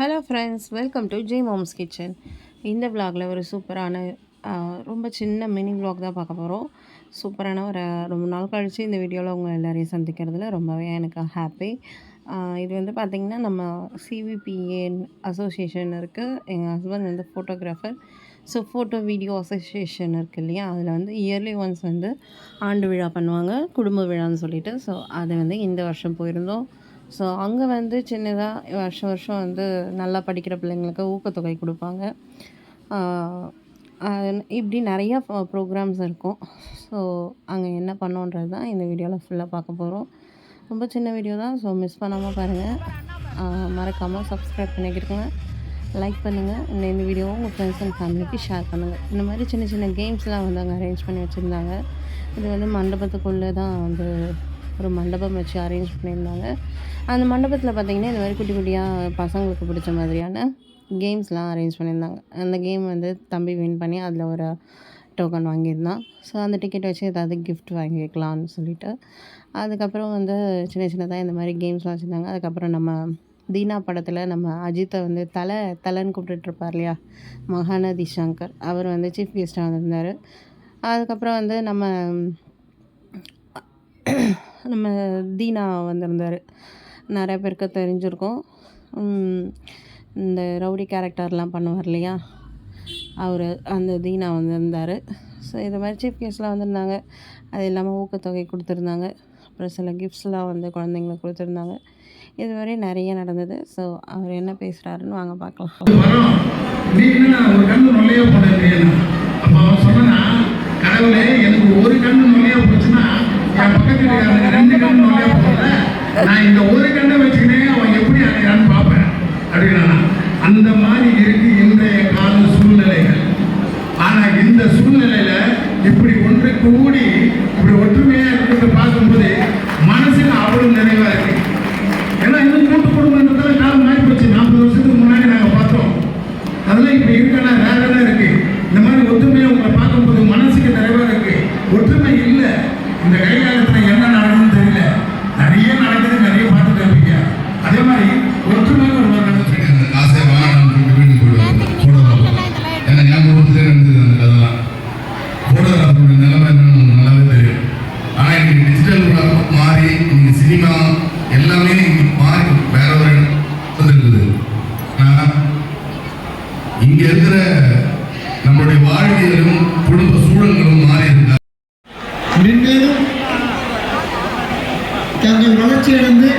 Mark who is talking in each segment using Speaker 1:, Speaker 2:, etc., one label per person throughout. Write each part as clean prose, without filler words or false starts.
Speaker 1: Hello friends, welcome to Jai moms kitchen. இந்த விலாகில் ஒரு சூப்பரான ரொம்ப சின்ன மினி விலாக் தான் பார்க்க போகிறோம். சூப்பரான ஒரு ரொம்ப நாள் கழித்து இந்த வீடியோவில் உங்கள் எல்லோரையும் சந்திக்கிறதுல ரொம்பவே எனக்கு ஹாப்பி. இது வந்து பார்த்திங்கன்னா நம்ம சிவிபிஏன் அசோசியேஷன் இருக்குது. எங்கள் ஹஸ்பண்ட் வந்து photographer. So photo video association இருக்குது இல்லையா, அதில் வந்து இயர்லி ஒன்ஸ் வந்து ஆண்டு விழா பண்ணுவாங்க, குடும்ப விழான்னு சொல்லிட்டு. ஸோ அதை வந்து இந்த வருஷம் போயிருந்தோம். ஸோ அங்கே வந்து சின்னதாக வருஷம் வருஷம் வந்து நல்லா படிக்கிற பிள்ளைங்களுக்கு ஊக்கத்தொகை கொடுப்பாங்க. இப்படி நிறையா ப்ரோக்ராம்ஸ் இருக்கும். ஸோ அங்கே என்ன பண்ணோன்றது தான் இந்த வீடியோவில் ஃபுல்லாக பார்க்க போகிறோம். ரொம்ப சின்ன வீடியோ தான், ஸோ மிஸ் பண்ணாமல் பாருங்கள். மறக்காமல் சப்ஸ்கிரைப் பண்ணிக்கிட்டுங்க, லைக் பண்ணுங்கள். இந்த வீடியோவை உங்கள் ஃப்ரெண்ட்ஸ் அண்ட் ஃபேமிலிக்கு ஷேர் பண்ணுங்கள். இந்த மாதிரி சின்ன சின்ன கேம்ஸ்லாம் வந்து அங்கே அரேஞ்ச் பண்ணி வச்சுருந்தாங்க. இது வந்து மண்டபத்துக்குள்ளே தான் வந்து ஒரு மண்டபம் வச்சு அரேஞ்ச் பண்ணியிருந்தாங்க. அந்த மண்டபத்தில் பார்த்திங்கன்னா இந்த மாதிரி குட்டி குட்டியாக பசங்களுக்கு பிடிச்ச மாதிரியான கேம்ஸ்லாம் அரேஞ்ச் பண்ணியிருந்தாங்க. அந்த கேம் வந்து தம்பி வின் பண்ணி அதில் ஒரு டோக்கன் வாங்கியிருந்தான். ஸோ அந்த டிக்கெட் வச்சு ஏதாவது கிஃப்ட் வாங்கிக்கலாம்னு சொல்லிட்டு அதுக்கப்புறம் வந்து சின்ன சின்னதாக இந்த மாதிரி கேம்ஸ்லாம் வச்சுருந்தாங்க. அதுக்கப்புறம் நம்ம தீனா படத்தில் நம்ம அஜித்தை வந்து தலைன்னு கூப்பிட்டுட்ருப்பார் இல்லையா, மகாநதி சங்கர், அவர் வந்து சீஃப் கெஸ்ட்டாக வந்திருந்தார். அதுக்கப்புறம் வந்து நம்ம தீனா வந்திருந்தார். நிறைய பேருக்கு தெரிஞ்சிருக்கும். இந்த ரவுடி கேரக்டர்லாம் பண்ணுவார் இல்லையா, அவர் அந்த தீனா வந்திருந்தார். ஸோ இது மாதிரி சீஃப் கெஸ்ட்லாம் வந்திருந்தாங்க. அது இல்லாமல் ஊக்கத்தொகை கொடுத்துருந்தாங்க. அப்புறம் சில கிஃப்ட்ஸ்லாம் வந்து குழந்தைங்களுக்கு கொடுத்துருந்தாங்க. இது மாதிரி நிறைய நடந்தது. ஸோ அவர் என்ன பேசுகிறாருன்னு வாங்க பார்க்கலாம்.
Speaker 2: கடவுளே, எனக்கு ஒரு கண்ணு நொல்லையா போச்சுன்னா என் பக்கத்துல 2 கண்ணு நொல்லையா போகல, நான் இந்த ஒரு கண்ணை வச்சுக்கினே அவன் எப்படி அடையான்னு பார்ப்பேன் அப்படின்னா, அந்த மாதிரி இருக்கு இன்றைய கால சூழ்நிலைகள். ஆனா இந்த சூழ்நிலையில இப்படி ஒன்று கூடி இப்படி ஒற்றுமையா இருக்கிறத பார்க்கும்போது மனசுக்கு அவ்வளவு நிறைவா இருக்கு. ஏன்னா இன்னும் கூட்டு குடும்பன்றதால காலம் மாறி போச்சு. 40 வருஷத்துக்கு முன்னாடி நாங்க பார்த்தோம். அதெல்லாம் இப்ப இருக்கா வேறதான் இருக்கு. இந்த மாதிரி ஒற்றுமையை உங்களை பார்க்கும்போது மனசுக்கு நிறைவா இருக்கு. ஒற்றுமை இல்லை. இந்த கைகாலத்துல என்ன நடக்குதுன்னு தெரியல. நிறைய நடக்குது, நிறைய பார்த்துட்டு இருப்பீங்க. அதே மாதிரி ஒற்றுமை ஒரு ஆசை போட்டோகிராஃபரோட நிலைமை என்னன்னு நல்லாவே தெரியும். ஆனா இன்னைக்கு டிஜிட்டல் மாறி இன்னைக்கு சினிமா எல்லாமே மாறி வேற ஒரு வந்துருக்குது. இங்க இருக்கிற நம்மளுடைய வாழ்வியலும் குடும்ப சூழல்களும் மாறி இருக்க
Speaker 3: மென்மேலும் தங்கள் வளர்ச்சியடைந்து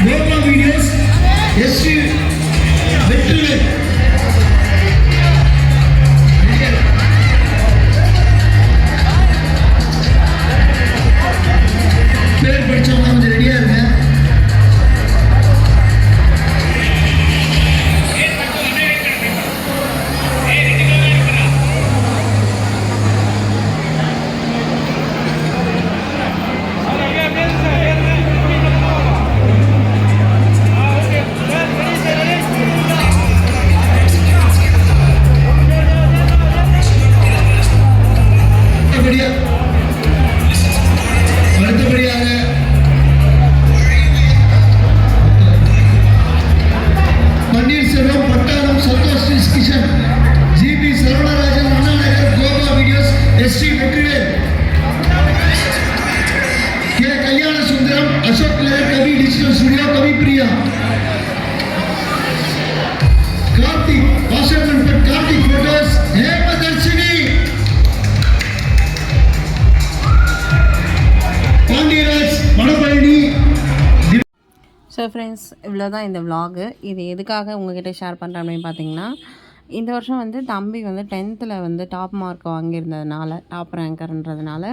Speaker 3: கோபா வீடியோஸ் எஸ்வி வெற்றிவேல் பேர் படிச்சவங்க கொஞ்சம் ரெடியா இருங்க. அடுத்தபடியாக Panneerselvam, Pattalam, Santhosh Kishan, GB Saravanarajan, Annanagar, Gopa videos SD Vetrivel, K Kalyana Sundaram, Ashok லேர், Kavi digital studio, Kavi Priya, Karthik washerman but Karthik photos, Hemadharshini, Pandiyaraj, Manappalani.
Speaker 1: So friends, இவ்வளோ தான் இந்த விலாகு. இது எதுக்காக உங்கள்கிட்ட ஷேர் பண்ணுறேன் அப்படின்னு பார்த்தீங்கன்னா, இந்த வருஷம் வந்து தம்பி வந்து 10th வந்து டாப் மார்க் வாங்கியிருந்ததுனால, டாப் ரேங்கர்ன்றதுனால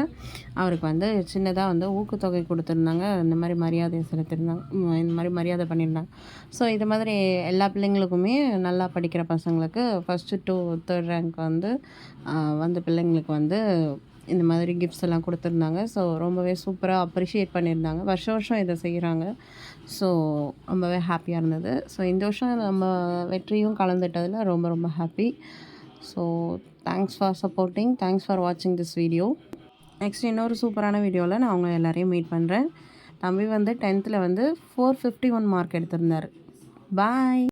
Speaker 1: அவருக்கு வந்து சின்னதாக வந்து ஊக்கத்தொகை கொடுத்துருந்தாங்க. இந்த மாதிரி மரியாதை செலுத்தியிருந்தாங்க, இந்த மாதிரி மரியாதை பண்ணியிருந்தாங்க. ஸோ இது மாதிரி எல்லா பிள்ளைங்களுக்குமே நல்லா படிக்கிற பசங்களுக்கு ஃபஸ்ட்டு 2 3rd ரேங்க் வந்து பிள்ளைங்களுக்கு வந்து இந்த மாதிரி கிஃப்ட்ஸ் எல்லாம் கொடுத்துருந்தாங்க. ஸோ ரொம்பவே சூப்பராக அப்ரிஷியேட் பண்ணியிருந்தாங்க. வருஷம் வருஷம் இதை செய்கிறாங்க. ஸோ ரொம்பவே ஹாப்பியாக இருந்தது. ஸோ இந்த வருஷம் நம்ம வெற்றியும் கலந்துட்டதில் ரொம்ப ரொம்ப happy. So thanks for supporting. Thanks for வாட்சிங் திஸ் வீடியோ. நெக்ஸ்ட் இன்னொரு சூப்பரான வீடியோவில் நான் அவங்க எல்லாரையும் மீட் பண்ணுறேன். தம்பி வந்து 10th வந்து 451 மார்க் எடுத்திருந்தார். பாய்.